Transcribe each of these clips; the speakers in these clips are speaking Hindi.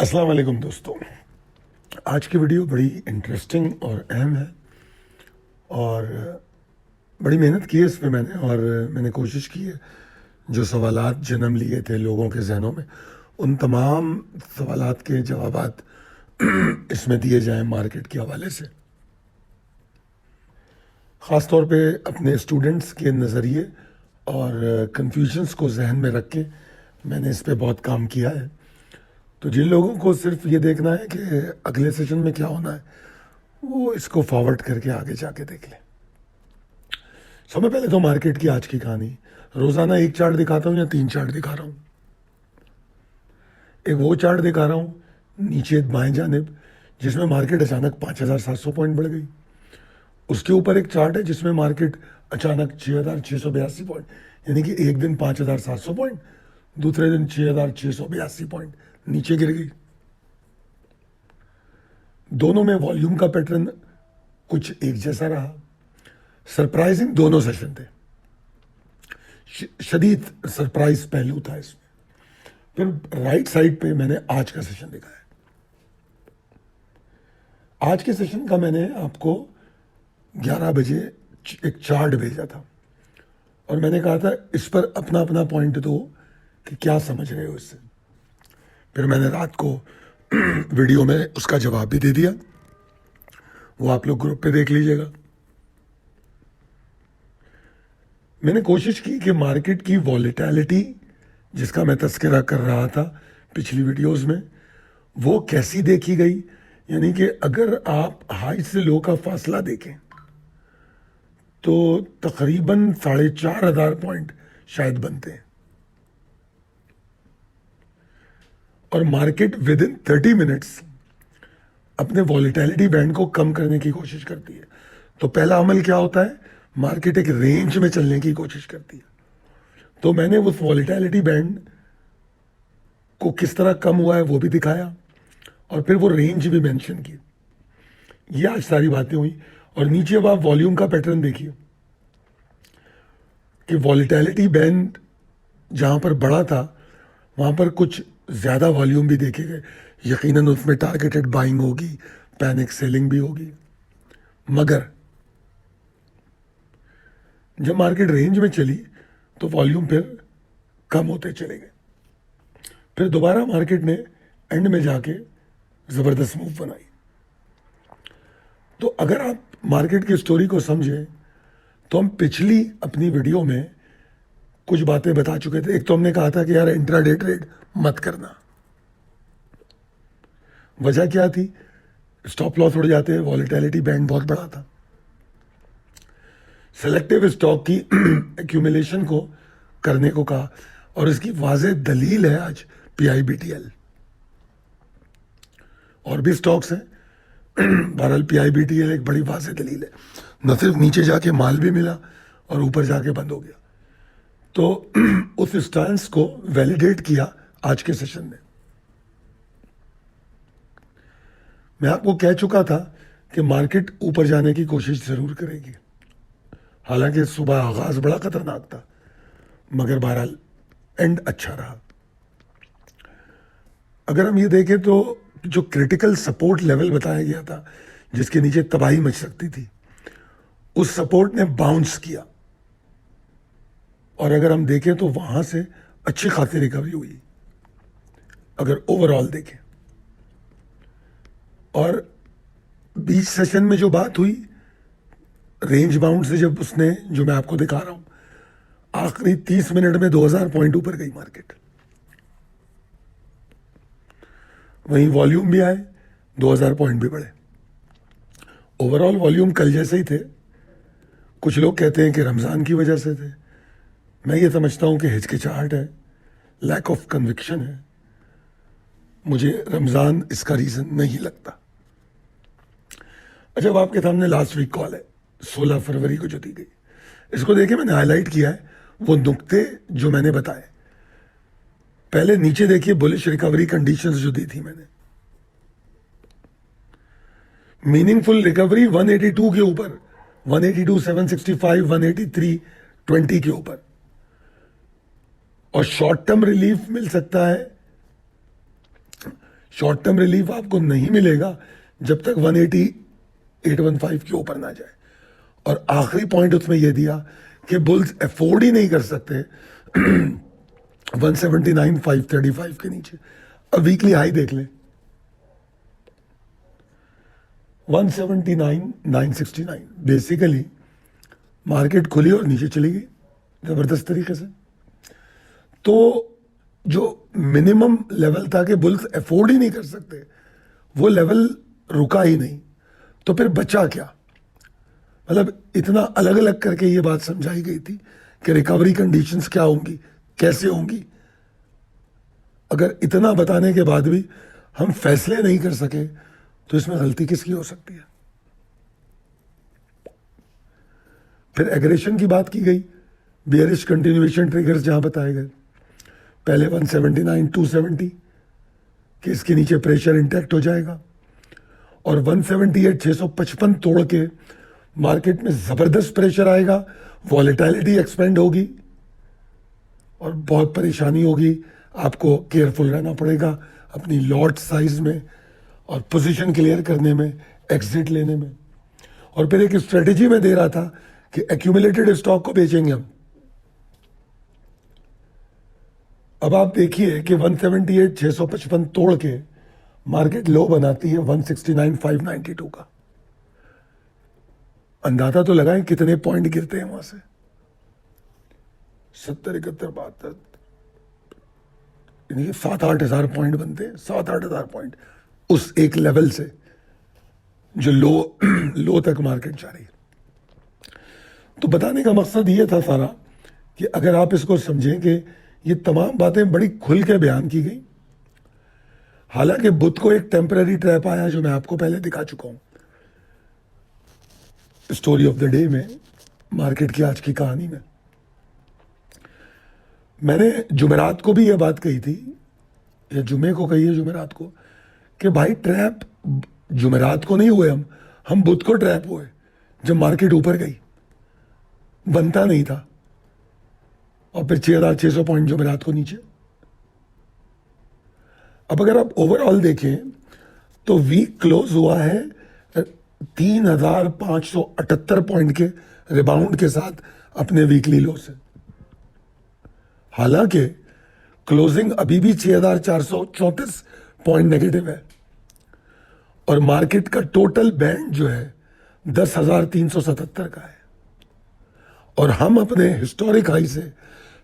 अस्सलाम वालेकुम दोस्तों। आज की वीडियो बड़ी इंटरेस्टिंग और अहम है और बड़ी मेहनत की है इस पे मैंने और मैंने कोशिश की है जो सवालात जन्म लिए थे लोगों के जहनों में उन तमाम सवालात के जवाबात इसमें दिए जाएं मार्केट के हवाले से, ख़ास तौर पे अपने स्टूडेंट्स के नज़रिए और कन्फ्यूजन्स को जहन में रख के मैंने इस पे बहुत काम किया है। तो जिन लोगों को सिर्फ ये देखना है कि अगले सेशन में क्या होना है वो इसको फॉरवर्ड करके आगे जाके देख लें। सबसे पहले तो मार्केट की आज की कहानी, रोज़ाना एक चार्ट दिखाता हूँ या तीन चार्ट दिखा रहा हूँ। एक वो चार्ट दिखा रहा हूँ नीचे बाएं जानिब जिसमें मार्केट अचानक 5,700 पॉइंट बढ़ गई। उसके ऊपर एक चार्ट है जिसमें मार्केट अचानक 6,682 पॉइंट, यानी कि एक दिन 5,700 पॉइंट, दूसरे दिन 6,682 पॉइंट नीचे गिर गई। दोनों में वॉल्यूम का पैटर्न कुछ एक जैसा रहा। सरप्राइजिंग दोनों सेशन थे, शदीद सरप्राइज पहलू था इसमें। फिर राइट साइड पे मैंने आज का सेशन दिखाया। आज के सेशन का मैंने आपको 11 बजे एक चार्ट भेजा था और मैंने कहा था इस पर अपना अपना पॉइंट दो कि क्या समझ रहे हो इससे। फिर मैंने रात को वीडियो में उसका जवाब भी दे दिया, वो आप लोग ग्रुप पे देख लीजिएगा। मैंने कोशिश की कि मार्केट की वॉलेटिलिटी जिसका मैं तस्करा कर रहा था पिछली वीडियोस में वो कैसी देखी गई, यानी कि अगर आप हाई से लो का फासला देखें तो तकरीबन 4,500 पॉइंट शायद बनते हैं और मार्केट विद इन 30 मिनट्स अपने वॉलेटिलिटी बैंड को कम करने की कोशिश करती है। तो पहला अमल क्या होता है, मार्केट एक रेंज में चलने की कोशिश करती है। तो मैंने उस वॉलेटिलिटी बैंड को किस तरह कम हुआ है वो भी दिखाया और फिर वो रेंज भी मेंशन की। ये आज सारी बातें हुई और नीचे अब आप वॉल्यूम का पैटर्न देखिए कि वॉलेटिलिटी बैंड जहां पर बड़ा था वहां पर कुछ ज्यादा वॉल्यूम भी देखे गए। यकीनन उसमें टारगेटेड बाइंग होगी, पैनिक सेलिंग भी होगी, मगर जब मार्केट रेंज में चली तो वॉल्यूम फिर कम होते चले गए। फिर दोबारा मार्केट ने एंड में जाके जबरदस्त मूव बनाई। तो अगर आप मार्केट की स्टोरी को समझें तो हम पिछली अपनी वीडियो में कुछ बातें बता चुके थे। एक तो हमने कहा था कि यार इंट्राडे ट्रेड मत करना। वजह क्या थी, स्टॉप लॉस उड़ जाते हैं, वॉलेटिलिटी बैंड बहुत बड़ा था। सेलेक्टिव स्टॉक की एक्यूमुलेशन को करने को कहा और इसकी वाज़ेह दलील है आज पीआईबीटीएल और भी स्टॉक्स हैं। बहरहाल पीआईबीटीएल एक बड़ी वाज़ेह दलील है। न सिर्फ नीचे जाके माल भी मिला और ऊपर जाके बंद हो गया। तो उस स्टांस को वैलिडेट किया आज के सेशन में। मैं आपको कह चुका था कि मार्केट ऊपर जाने की कोशिश जरूर करेगी। हालांकि सुबह आगाज बड़ा खतरनाक था मगर बहरहाल एंड अच्छा रहा। अगर हम ये देखें तो जो क्रिटिकल सपोर्ट लेवल बताया गया था जिसके नीचे तबाही मच सकती थी, उस सपोर्ट ने बाउंस किया और अगर हम देखें तो वहां से अच्छी खासी रिकवरी हुई अगर ओवरऑल देखें। और बीच सेशन में जो बात हुई रेंज बाउंड से, जब उसने, जो मैं आपको दिखा रहा हूं, आखिरी 30 मिनट में 2,000 पॉइंट ऊपर गई मार्केट। वहीं वॉल्यूम भी आए, 2,000 पॉइंट भी बढ़े। ओवरऑल वॉल्यूम कल जैसे ही थे। कुछ लोग कहते हैं कि रमजान की वजह से थे। मैं ये समझता हूं कि हिचकिचाहट है, लैक ऑफ कन्विक्शन है। मुझे रमजान इसका रीजन नहीं लगता। अच्छा, अब आपके सामने लास्ट वीक कॉल है 16 फरवरी को जो दी गई, इसको देखे मैंने हाईलाइट किया है वो नुक्ते जो मैंने बताए। पहले नीचे देखिए बुलिश रिकवरी कंडीशंस जो दी थी मैंने, मीनिंगफुल रिकवरी 182 के ऊपर, 182, 765, 183, 20 के ऊपर, और शॉर्ट टर्म रिलीफ मिल सकता है शॉर्ट टर्म रिलीफ आपको नहीं मिलेगा जब तक 180-815 के ऊपर ना जाए। और आखिरी पॉइंट उसमें यह दिया कि बुल्स अफोर्ड ही नहीं कर सकते 179,535 के नीचे। अब वीकली हाई देख लें 179,969। बेसिकली मार्केट खुली और नीचे चली गई जबरदस्त तरीके से। तो जो मिनिमम लेवल था कि बुल्स अफोर्ड ही नहीं कर सकते, वो लेवल रुका ही नहीं। तो फिर बचा क्या? मतलब इतना अलग अलग करके ये बात समझाई गई थी कि रिकवरी कंडीशंस क्या होंगी, कैसे होंगी। अगर इतना बताने के बाद भी हम फैसले नहीं कर सके तो इसमें गलती किसकी हो सकती है? फिर एग्रेशन की बात की गई, बियरिश कंटिन्यूएशन ट्रिगर्स जहां बताए गए। पहले 179-270 कि इसके नीचे प्रेशर इंटैक्ट हो जाएगा, और 178-655 तोड़ के मार्केट में जबरदस्त प्रेशर आएगा, वॉलेटिलिटी एक्सपेंड होगी और बहुत परेशानी होगी। आपको केयरफुल रहना पड़ेगा अपनी लॉट साइज में और पोजीशन क्लियर करने में, एग्जिट लेने में। और फिर एक स्ट्रेटेजी में दे रहा था कि एक्यूमुलेटेड स्टॉक को बेचेंगे हम। अब आप देखिए कि 178-655 तोड़ के मार्केट लो बनाती है 169,592 का। अंदाजा तो लगाएं कितने पॉइंट गिरते हैं वहां से। 70, 71, 72, यानी 7-8 हजार पॉइंट बनते हैं। 7-8 हजार पॉइंट उस एक लेवल से जो लो तक मार्केट जा रही है। तो बताने का मकसद ये था सारा कि अगर आप इसको समझें कि ये तमाम बातें बड़ी खुल के बयान की गई। हालांकि बुध को एक टेम्पररी ट्रैप आया जो मैं आपको पहले दिखा चुका हूं स्टोरी ऑफ द डे में, मार्केट की आज की कहानी में। मैंने जुमेरात को भी यह बात कही थी, या जुमे को कही है जुमेरात को, कि भाई ट्रैप जुमेरात को नहीं हुए, हम बुध को ट्रैप हुए जब मार्केट ऊपर गई, बनता नहीं था। और फिर 6,600 पॉइंट जुमेरात को नीचे। अब अगर आप ओवरऑल देखें तो वीक क्लोज हुआ है 3,578 पॉइंट के रिबाउंड के साथ अपने वीकली लो से। हालांकि क्लोजिंग अभी भी 6,434 पॉइंट नेगेटिव है, और मार्केट का टोटल बैंड जो है 10,377 का है, और हम अपने हिस्टोरिक हाई से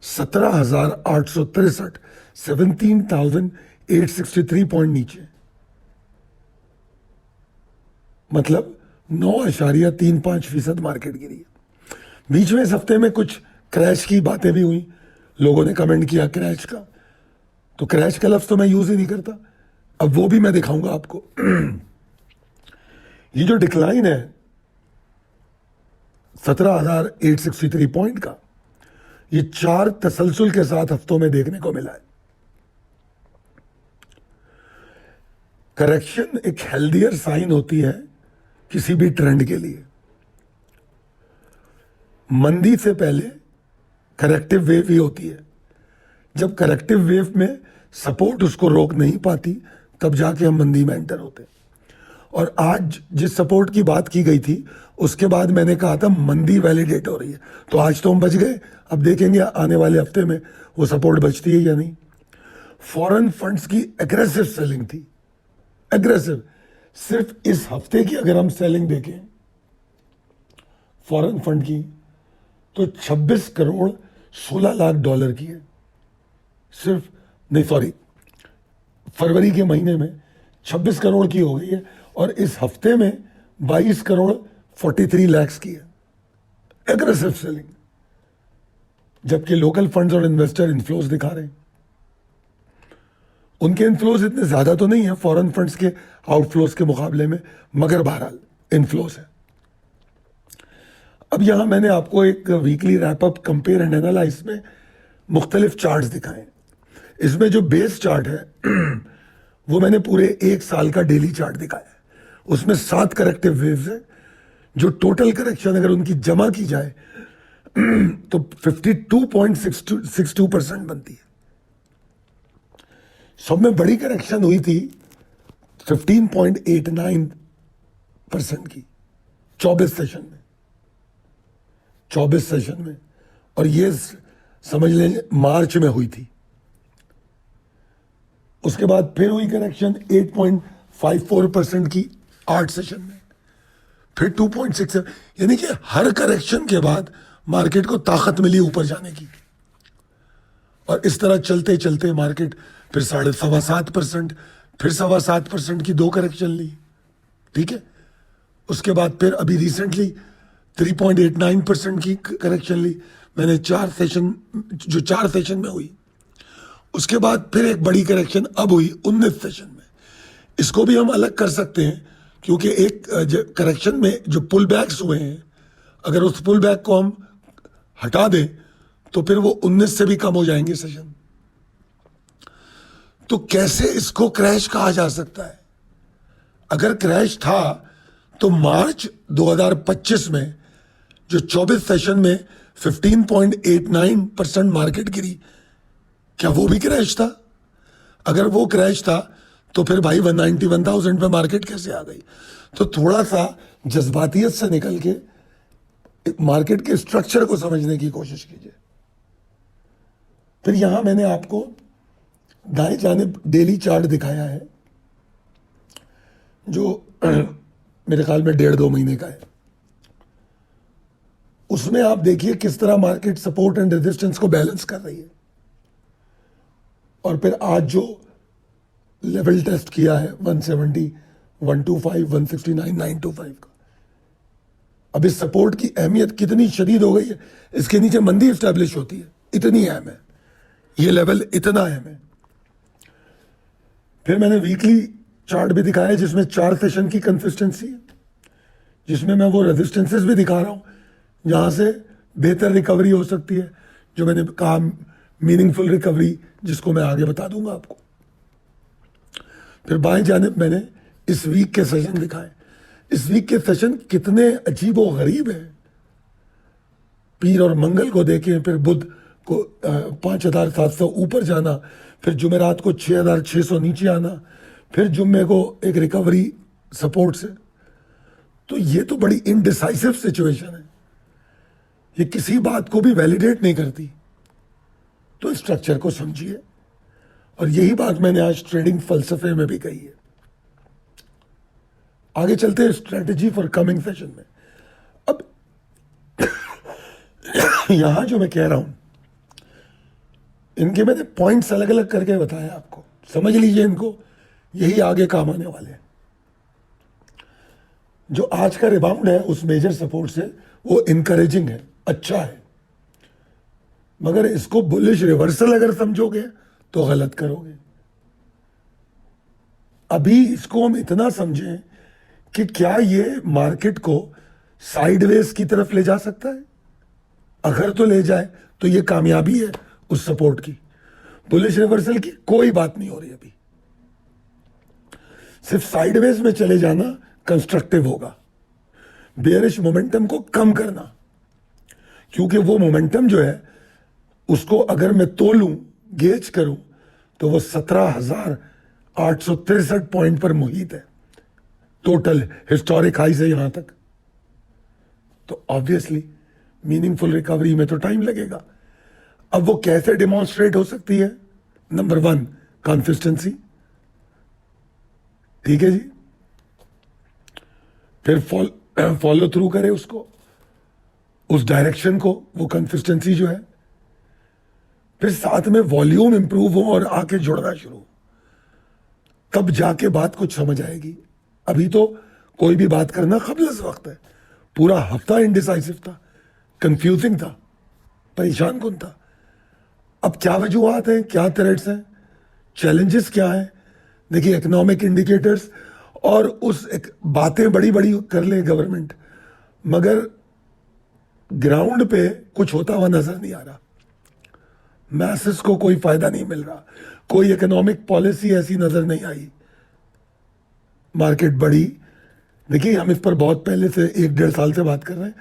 17,863 17,863 पॉइंट नीचे, मतलब 9.35% मार्केट गिरी है। बीच में इस हफ्ते में कुछ क्रैश की बातें भी हुई, लोगों ने कमेंट किया क्रैश का, तो क्रैश का लफ्ज तो मैं यूज ही नहीं करता। अब वो भी मैं दिखाऊंगा आपको। ये जो डिक्लाइन है 17,863 पॉइंट का, ये 4 तसलसल के साथ हफ्तों में देखने को मिला है। करेक्शन एक हेल्दियर साइन होती है किसी भी ट्रेंड के लिए। मंदी से पहले करेक्टिव वेव ही होती है। जब करेक्टिव वेव में सपोर्ट उसको रोक नहीं पाती, तब जाके हम मंदी में एंटर होते हैं। और आज जिस सपोर्ट की बात की गई थी, उसके बाद मैंने कहा था मंदी वैलिडेट हो रही है, तो आज तो हम बच गए। अब देखेंगे आने वाले हफ्ते में वो सपोर्ट बचती है या नहीं। फॉरेन फंड्स की एग्रेसिव सेलिंग थी, एग्रेसिव। सिर्फ इस हफ्ते की अगर हम सेलिंग देखें फॉरेन फंड की, तो 26 करोड़ 16 लाख डॉलर की है। सिर्फ नहीं, सॉरी, फरवरी के महीने में 26 करोड़ की हो गई है, और इस हफ्ते में 22 करोड़ 43 लाख की है। एग्रेसिव सेलिंग, जबकि लोकल फंड्स और इन्वेस्टर इन्फ्लोज दिखा रहे हैं। उनके इन्फ्लोज इतने ज्यादा तो नहीं है फॉरेन फंड्स के आउटफ्लोज के मुकाबले में, मगर बहरहाल इन्फ्लोज है। अब यहां मैंने आपको एक weekly wrap up compare and analyse में मुख्तलिफ चार्ट्स दिखाए। इसमें जो बेस चार्ट है वो मैंने पूरे एक साल का डेली चार्ट दिखाया है। उसमें 7 करेक्टिव वेव्स है, जो टोटल करेक्शन अगर उनकी जमा की जाए तो 52.62% बनती है। सब में बड़ी करेक्शन हुई थी 15.89% की 24 सेशन में, और ये समझ लें मार्च में हुई थी। उसके बाद फिर हुई करेक्शन 8.54% की 8 सेशन में, फिर 2.6, यानी कि हर करेक्शन के बाद मार्केट को ताकत मिली ऊपर जाने की। और इस तरह चलते चलते मार्केट फिर 7.25%, फिर 7.25% की 2 करेक्शन ली, ठीक है। उसके बाद फिर अभी रिसेंटली 3.89% की करेक्शन ली मैंने 4 सेशन में हुई। उसके बाद फिर एक बड़ी करेक्शन अब हुई 19 सेशन में। इसको भी हम अलग कर सकते हैं, क्योंकि एक करेक्शन में जो पुल बैक्स हुए हैं, अगर उस पुल बैक को हम हटा दें तो फिर वो 19 से भी कम हो जाएंगे सेशन। तो कैसे इसको क्रैश कहा जा सकता है? अगर क्रैश था तो मार्च 2025 में जो 24 सेशन में 15.89% मार्केट गिरी, क्या वो भी क्रैश था? अगर वो क्रैश था तो फिर भाई 191,000 पे मार्केट कैसे आ गई? तो थोड़ा सा जज्बातियत से निकल के मार्केट के स्ट्रक्चर को समझने की कोशिश कीजिए। फिर यहां मैंने आपको दाएं जानिब डेली चार्ट दिखाया है, जो मेरे ख्याल में 1.5-2 महीने का है। उसमें आप देखिए किस तरह मार्केट सपोर्ट एंड रेजिस्टेंस को बैलेंस कर रही है। और फिर आज जो लेवल टेस्ट किया है 170, 125, 169, 925 का, अब इस सपोर्ट की अहमियत कितनी शदीद हो गई है। इसके नीचे मंदी एस्टैब्लिश होती है, इतनी अहम है ये लेवल, इतना अहम है। फिर मैंने वीकली चार्ट भी दिखाया है जिसमें 4 सेशन की कंसिस्टेंसी है, जिसमें मैं वो रेजिस्टेंसेस भी दिखा रहा हूं जहां से बेहतर रिकवरी हो सकती है, जो मैंने कहा मीनिंगफुल रिकवरी, जिसको मैं आगे बता दूंगा आपको। फिर बाएं जानिब मैंने इस वीक के सेशन दिखाए। इस वीक के सेशन कितने अजीब व गरीब है। पीर और मंगल को देखें, फिर बुध को 5,700 ऊपर जाना, फिर जुमेरात को 6,600 नीचे आना, फिर जुम्मे को एक रिकवरी सपोर्ट से। तो ये तो बड़ी इनडिसाइसिव सिचुएशन है, ये किसी बात को भी वैलिडेट नहीं करती। तो स्ट्रक्चर को समझिए, और यही बात मैंने आज ट्रेडिंग फलसफे में भी कही है। आगे चलते हैं स्ट्रेटजी फॉर कमिंग सेशन में। अब यहां जो मैं कह रहा हूं, इनके मैंने पॉइंट्स अलग अलग करके बताया आपको, समझ लीजिए इनको, यही आगे काम आने वाले हैं। जो आज का रिबाउंड है उस मेजर सपोर्ट से, वो इनकरेजिंग है, अच्छा है, मगर इसको बुलिश रिवर्सल अगर समझोगे तो गलत करोगे। अभी इसको हम इतना समझें कि क्या ये मार्केट को साइडवेज की तरफ ले जा सकता है। अगर तो ले जाए तो ये कामयाबी है उस सपोर्ट की। बुलिश रिवर्सल की कोई बात नहीं हो रही अभी, सिर्फ साइडवेज में चले जाना कंस्ट्रक्टिव होगा। बेयरिश मोमेंटम को कम करना, क्योंकि वो मोमेंटम जो है उसको अगर मैं तोलूं, गेज करूं, तो वो 17,863 पॉइंट पर मुहित है टोटल हिस्टोरिक हाई से यहां तक। तो ऑब्वियसली मीनिंगफुल रिकवरी में तो टाइम लगेगा। अब वो कैसे डिमॉन्स्ट्रेट हो सकती है? नंबर 1 कंसिस्टेंसी, ठीक है जी। फिर फॉलो थ्रू करे उसको, उस डायरेक्शन को, वो कंसिस्टेंसी जो है। फिर साथ में वॉल्यूम इंप्रूव हो और आके जुड़ना शुरू, तब जाके बात कुछ समझ आएगी। अभी तो कोई भी बात करना कबलस वक्त है। पूरा हफ्ता इनडिसाइसिव था, कंफ्यूजिंग था, परेशान कुन था। अब क्या वजूहत हैं, क्या थ्रेट्स हैं, चैलेंजेस क्या हैं? देखिए, इकोनॉमिक इंडिकेटर्स और उस एक बातें बड़ी बड़ी कर ले गवर्नमेंट, मगर ग्राउंड पे कुछ होता हुआ नजर नहीं आ रहा। मैसेस को कोई फायदा नहीं मिल रहा, कोई इकोनॉमिक पॉलिसी ऐसी नजर नहीं आई। मार्केट बढ़ी, देखिए हम इस पर बहुत पहले से 1-1.5 साल से बात कर रहे हैं।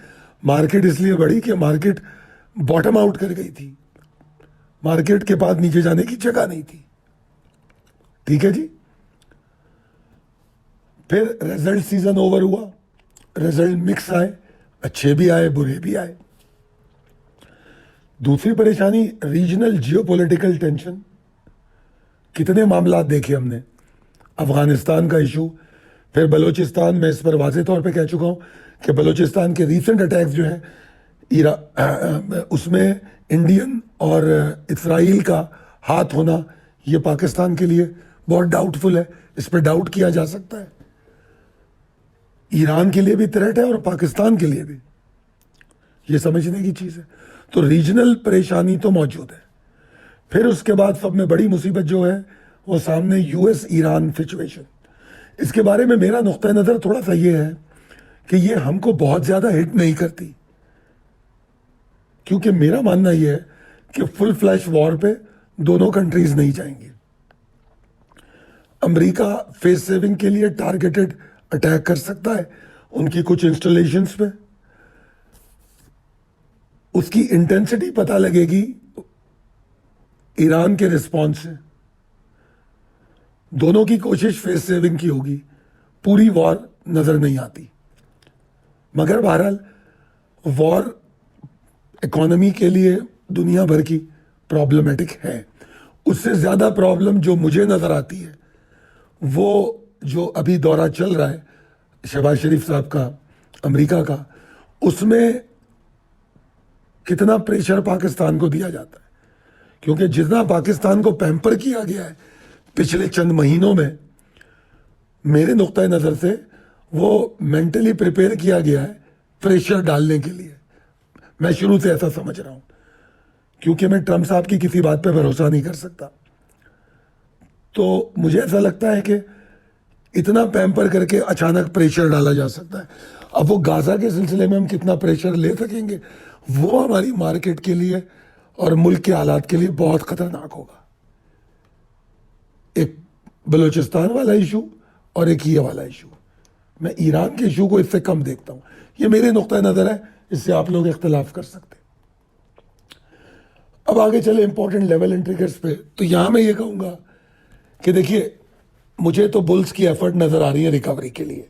मार्केट इसलिए बढ़ी कि मार्केट बॉटम आउट कर गई थी, मार्केट के पास नीचे जाने की जगह नहीं थी, ठीक है जी। फिर रिजल्ट सीजन ओवर हुआ, रिजल्ट मिक्स आए, अच्छे भी आए बुरे भी आए। दूसरी परेशानी रीजनल जियोपॉलिटिकल टेंशन। कितने मामला देखे हमने, अफगानिस्तान का इशू, फिर बलूचिस्तान में इस पर वाज़ेह तौर पे कह चुका हूं कि बलूचिस्तान के रीसेंट अटैक्स जो है उसमें इंडियन और इसराइल का हाथ होना, ये पाकिस्तान के लिए बहुत डाउटफुल है, इस पर डाउट किया जा सकता है। ईरान के लिए भी थ्रेट है और पाकिस्तान के लिए भी, ये समझने की चीज़ है। तो रीजनल परेशानी तो मौजूद है। फिर उसके बाद सब में बड़ी मुसीबत जो है वो सामने यूएस ईरान सिचुएशन। इसके बारे में मेरा नुक्ता नज़र थोड़ा सा ये है कि ये हमको बहुत ज़्यादा हिट नहीं करती, क्योंकि मेरा मानना ये है कि फुल फ्लैश वॉर पे दोनों कंट्रीज नहीं जाएंगी। अमेरिका फेस सेविंग के लिए टारगेटेड अटैक कर सकता है उनकी कुछ इंस्टॉलेशंस पे, उसकी इंटेंसिटी पता लगेगी ईरान के रिस्पॉन्स से। दोनों की कोशिश फेस सेविंग की होगी, पूरी वॉर नजर नहीं आती। मगर बहरहाल वॉर इकोनॉमी के लिए दुनिया भर की प्रॉब्लमेटिक है। उससे ज्यादा प्रॉब्लम जो मुझे नजर आती है वो जो अभी दौरा चल रहा है शहबाज शरीफ साहब का अमेरिका का, उसमें कितना प्रेशर पाकिस्तान को दिया जाता है। क्योंकि जितना पाकिस्तान को पैम्पर किया गया है पिछले चंद महीनों में, मेरे नुक्ता नज़र से वो मेंटली प्रिपेयर किया गया है प्रेशर डालने के लिए। मैं शुरू से ऐसा समझ रहा हूं, क्योंकि मैं ट्रंप साहब की किसी बात पे भरोसा नहीं कर सकता। तो मुझे ऐसा लगता है कि इतना पैम्पर करके अचानक प्रेशर डाला जा सकता है। अब वो गाजा के सिलसिले में हम कितना प्रेशर ले सकेंगे, वो हमारी मार्केट के लिए और मुल्क के हालात के लिए बहुत खतरनाक होगा। एक बलूचिस्तान वाला इशू और एक ये वाला इशू, मैं ईरान के इशू को इससे कम देखता हूं। ये मेरे नुक्ता नजर है, इससे आप लोग इख्तलाफ कर सकते हैं। अब आगे चले इंपॉर्टेंट लेवल एंड ट्रिगर्स पे। तो यहां मैं ये कहूंगा कि देखिए, मुझे तो बुल्स की एफर्ट नजर आ रही है रिकवरी के लिए,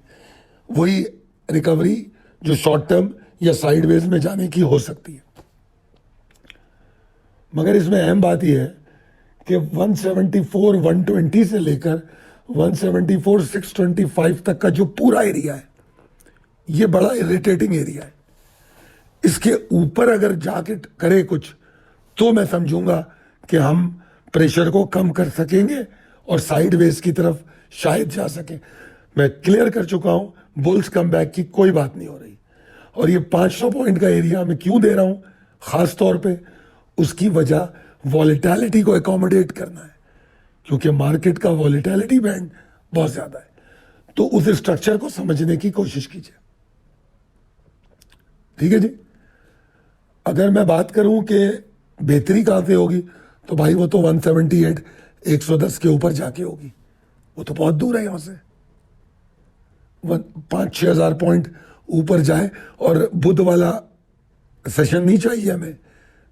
वही रिकवरी जो शॉर्ट टर्म या साइडवेज में जाने की हो सकती है। मगर इसमें अहम बात यह है कि 174 120 से लेकर 174 625 तक का जो पूरा एरिया है, ये बड़ा इरिटेटिंग एरिया है। इसके ऊपर अगर जाके करे कुछ तो मैं समझूंगा कि हम प्रेशर को कम कर सकेंगे और साइडवेज की तरफ शायद जा सकें। मैं क्लियर कर चुका हूं, बुल्स कम बैक की कोई बात नहीं हो रही। और ये 500 पॉइंट का एरिया मैं क्यों दे रहा हूं खास तौर पे, उसकी वजह वॉलेटिलिटी को एकोमोडेट करना है, क्योंकि मार्केट का वॉलेटिलिटी बैंड बहुत ज्यादा है। तो उस स्ट्रक्चर को समझने की कोशिश कीजिए। ठीक है जी। अगर मैं बात करूं कि बेहतरी कहां से होगी, तो भाई वो तो 178 110 के ऊपर जाके होगी। वो तो बहुत दूर है यहां से, 5-6 हजार पॉइंट ऊपर जाए। और बुध वाला सेशन नहीं चाहिए हमें,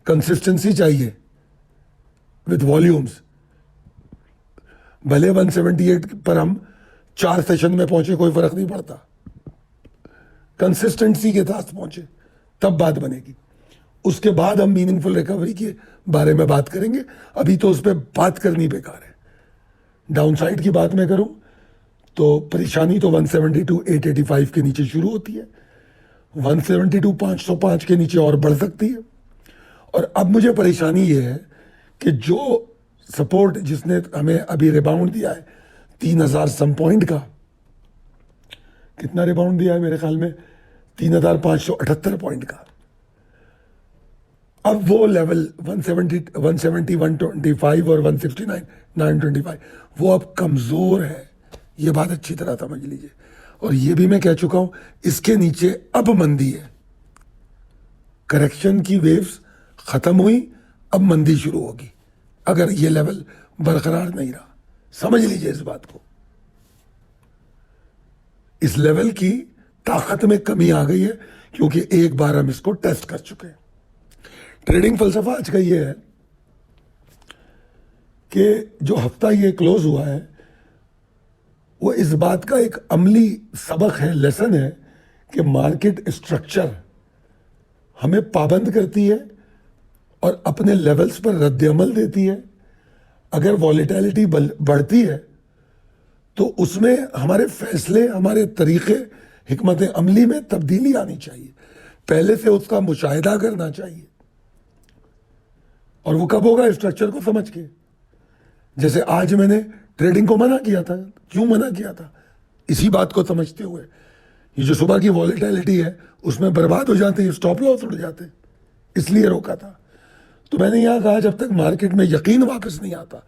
कंसिस्टेंसी चाहिए विद वॉल्यूम्स। भले 178 पर हम 4 सेशन में पहुंचे, कोई फर्क नहीं पड़ता, कंसिस्टेंसी के साथ पहुंचे तब बात बनेगी। उसके बाद हम मीनिंगफुल रिकवरी के बारे में बात करेंगे। अभी तो उस पर बात करनी बेकार है। डाउनसाइड की बात मैं करूं तो परेशानी तो 172 885 के नीचे शुरू होती है, 172 505 के नीचे और बढ़ सकती है। और अब मुझे परेशानी ये है कि जो सपोर्ट जिसने हमें अभी रिबाउंड दिया है 3000 सम पॉइंट का, कितना रिबाउंड दिया है मेरे ख्याल में 3578 पॉइंट का, अब वो लेवल 170 125 और 169 925 वो अब कमजोर है। ये बात अच्छी तरह समझ लीजिए। और ये भी मैं कह चुका हूं, इसके नीचे अब मंदी है। करेक्शन की वेव्स खत्म हुई, अब मंदी शुरू होगी अगर ये लेवल बरकरार नहीं रहा। समझ लीजिए इस बात को। इस लेवल की ताकत में कमी आ गई है, क्योंकि एक बार हम इसको टेस्ट कर चुके हैं। ट्रेडिंग फलसफा आज का ये है कि जो हफ्ता ये क्लोज हुआ है वो इस बात का एक अमली सबक है, लेसन है, कि मार्केट स्ट्रक्चर हमें पाबंद करती है और अपने लेवल्स पर रद्द-ए-अमल देती है। अगर वॉलेटिलिटी बढ़ती है तो उसमें हमारे फैसले, हमारे तरीके, हिकमत अमली में तब्दीली आनी चाहिए, पहले से उसका मुशाहिदा करना चाहिए। और वो कब होगा? स्ट्रक्चर को समझ के। जैसे आज मैंने ट्रेडिंग को मना किया था, क्यों मना किया था? इसी बात को समझते हुए, ये जो सुबह की वॉलेटिलिटी है उसमें बर्बाद हो जाते हैं, स्टॉप लॉस उड़ जाते हैं, इसलिए रोका था। तो मैंने यहां कहा जब तक मार्केट में यकीन वापस नहीं आता,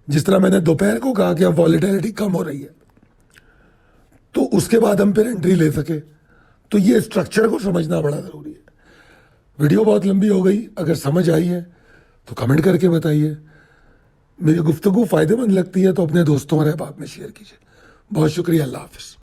जिस तरह मैंने दोपहर को कहा कि अब वॉलेटिलिटी कम हो रही है, तो उसके बाद हम फिर एंट्री ले सके। तो ये स्ट्रक्चर को समझना बड़ा जरूरी है। वीडियो बहुत लंबी हो गई, अगर समझ आई है तो कमेंट करके बताइए। मेरी गुफ्तगू फायदेमंद लगती है तो अपने दोस्तों और अहबाब में शेयर कीजिए। बहुत शुक्रिया, अल्लाह हाफिज।